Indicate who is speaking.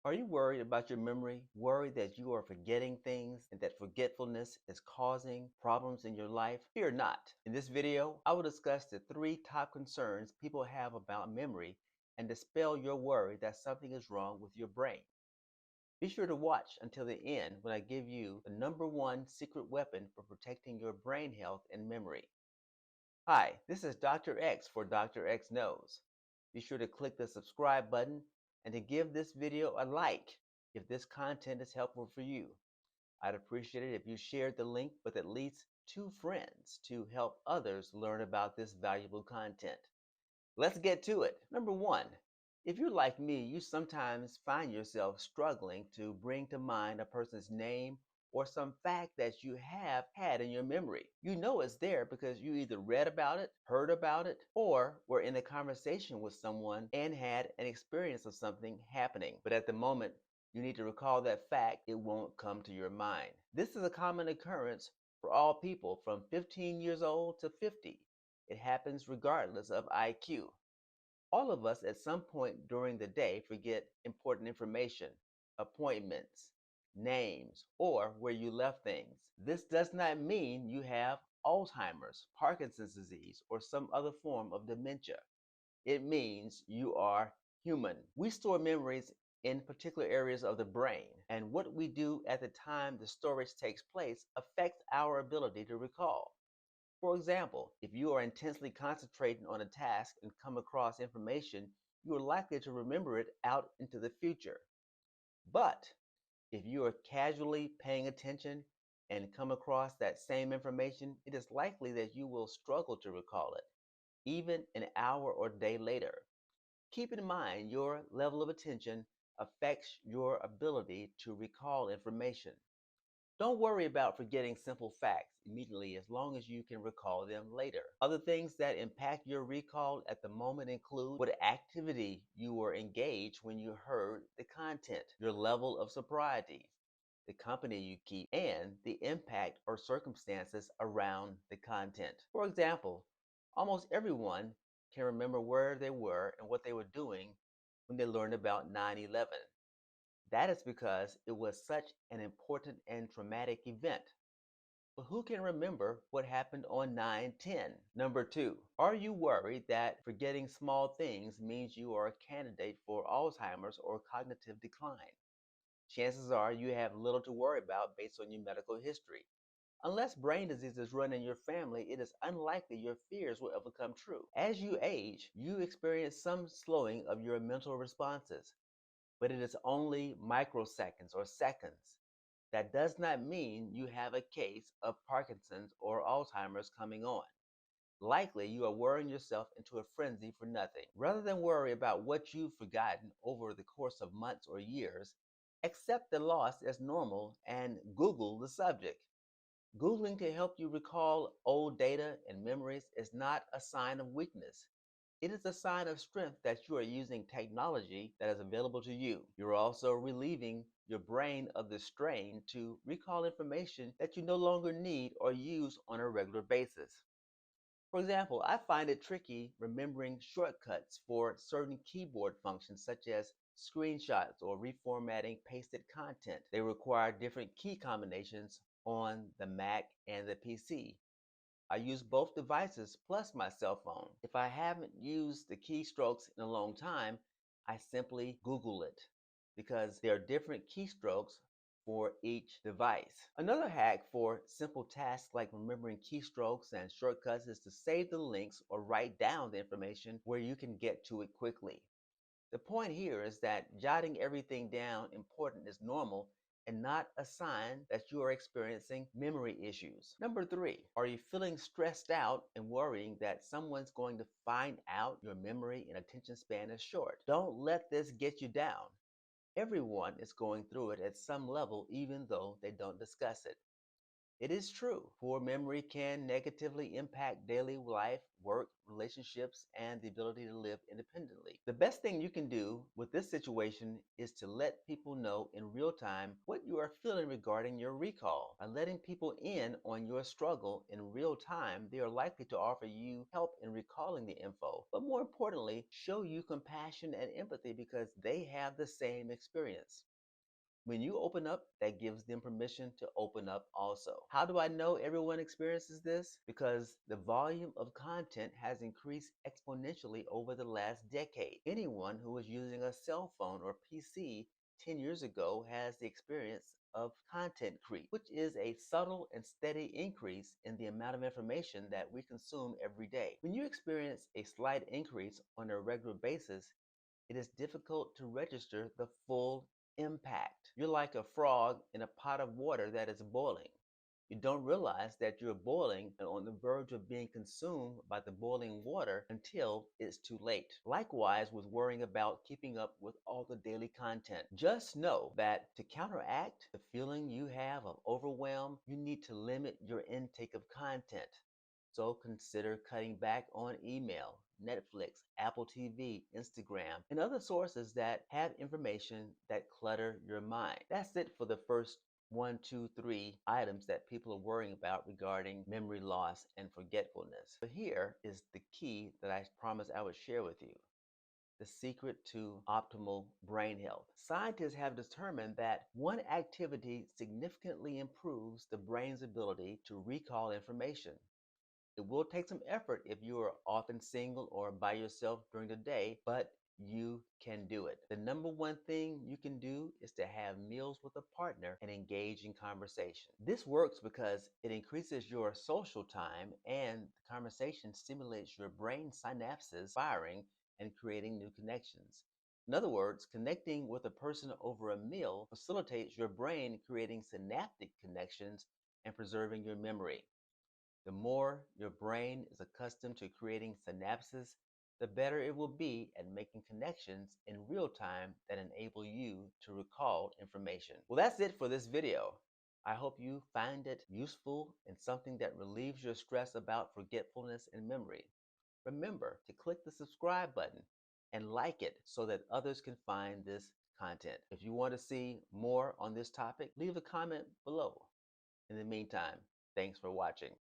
Speaker 1: Are you worried about your memory? Worried that you are forgetting things and that forgetfulness is causing problems in your life? Fear not. In this video, I will discuss the 3 top concerns people have about memory and dispel your worry that something is wrong with your brain. Be sure to watch until the end when I give you the #1 secret weapon for protecting your brain health and memory. Hi, this is Dr. X for Dr. X Knows. Be sure to click the subscribe button and to give this video a like if this content is helpful for you. I'd appreciate it if you shared the link with at least 2 friends to help others learn about this valuable content. Let's get to it. #1, if you're like me, you sometimes find yourself struggling to bring to mind a person's name or some fact that you have had in your memory. You know it's there because you either read about it, heard about it, or were in a conversation with someone and had an experience of something happening. But at the moment you need to recall that fact, it won't come to your mind. This is a common occurrence for all people from 15 years old to 50. It happens regardless of IQ. All of us at some point during the day forget important information, appointments, names, or where you left things. This does not mean you have Alzheimer's, Parkinson's disease, or some other form of dementia. It means you are human. We store memories in particular areas of the brain, and what we do at the time the storage takes place affects our ability to recall. For example, if you are intensely concentrating on a task and come across information, you are likely to remember it out into the future. But if you are casually paying attention and come across that same information, it is likely that you will struggle to recall it, even an hour or day later. Keep in mind your level of attention affects your ability to recall information. Don't worry about forgetting simple facts immediately as long as you can recall them later. Other things that impact your recall at the moment include what activity you were engaged when you heard the content, your level of sobriety, the company you keep, and the impact or circumstances around the content. For example, almost everyone can remember where they were and what they were doing when they learned about 9/11. That is because it was such an important and traumatic event. But who can remember what happened on 9/10? #2, are you worried that forgetting small things means you are a candidate for Alzheimer's or cognitive decline? Chances are you have little to worry about based on your medical history. Unless brain diseases run in your family, it is unlikely your fears will ever come true. As you age, you experience some slowing of your mental responses, but it is only microseconds or seconds. That does not mean you have a case of Parkinson's or Alzheimer's coming on. Likely, you are worrying yourself into a frenzy for nothing. Rather than worry about what you've forgotten over the course of months or years, accept the loss as normal and Google the subject. Googling to help you recall old data and memories is not a sign of weakness. It is a sign of strength that you are using technology that is available to you. You're also relieving your brain of the strain to recall information that you no longer need or use on a regular basis. For example, I find it tricky remembering shortcuts for certain keyboard functions such as screenshots or reformatting pasted content. They require different key combinations on the Mac and the PC. I use both devices plus my cell phone. If I haven't used the keystrokes in a long time, I simply Google it because there are different keystrokes for each device. Another hack for simple tasks like remembering keystrokes and shortcuts is to save the links or write down the information where you can get to it quickly. The point here is that jotting everything down important is normal and not a sign that you are experiencing memory issues. #3, are you feeling stressed out and worrying that someone's going to find out your memory and attention span is short? Don't let this get you down. Everyone is going through it at some level, even though they don't discuss it. It is true. Poor memory can negatively impact daily life, work, relationships, and the ability to live independently. The best thing you can do with this situation is to let people know in real time what you are feeling regarding your recall. By letting people in on your struggle in real time, they are likely to offer you help in recalling the info, but more importantly, show you compassion and empathy because they have the same experience. When you open up, that gives them permission to open up also. How do I know everyone experiences this? Because the volume of content has increased exponentially over the last decade. Anyone who was using a cell phone or PC 10 years ago has the experience of content creep, which is a subtle and steady increase in the amount of information that we consume every day. When you experience a slight increase on a regular basis, it is difficult to register the full impact. You're like a frog in a pot of water that is boiling. You don't realize that you're boiling and on the verge of being consumed by the boiling water until it's too late. Likewise, with worrying about keeping up with all the daily content. Just know that to counteract the feeling you have of overwhelm, you need to limit your intake of content. So consider cutting back on email, Netflix, Apple TV, Instagram, and other sources that have information that clutter your mind. That's it for the first one, two, three items that people are worrying about regarding memory loss and forgetfulness. But here is the key that I promised I would share with you. The secret to optimal brain health. Scientists have determined that one activity significantly improves the brain's ability to recall information. It will take some effort if you are often single or by yourself during the day, but you can do it. The number one thing you can do is to have meals with a partner and engage in conversation. This works because it increases your social time and the conversation stimulates your brain synapses firing and creating new connections. In other words, connecting with a person over a meal facilitates your brain creating synaptic connections and preserving your memory. The more your brain is accustomed to creating synapses, the better it will be at making connections in real time that enable you to recall information. Well, that's it for this video. I hope you find it useful and something that relieves your stress about forgetfulness and memory. Remember to click the subscribe button and like it so that others can find this content. If you want to see more on this topic, leave a comment below. In the meantime, thanks for watching.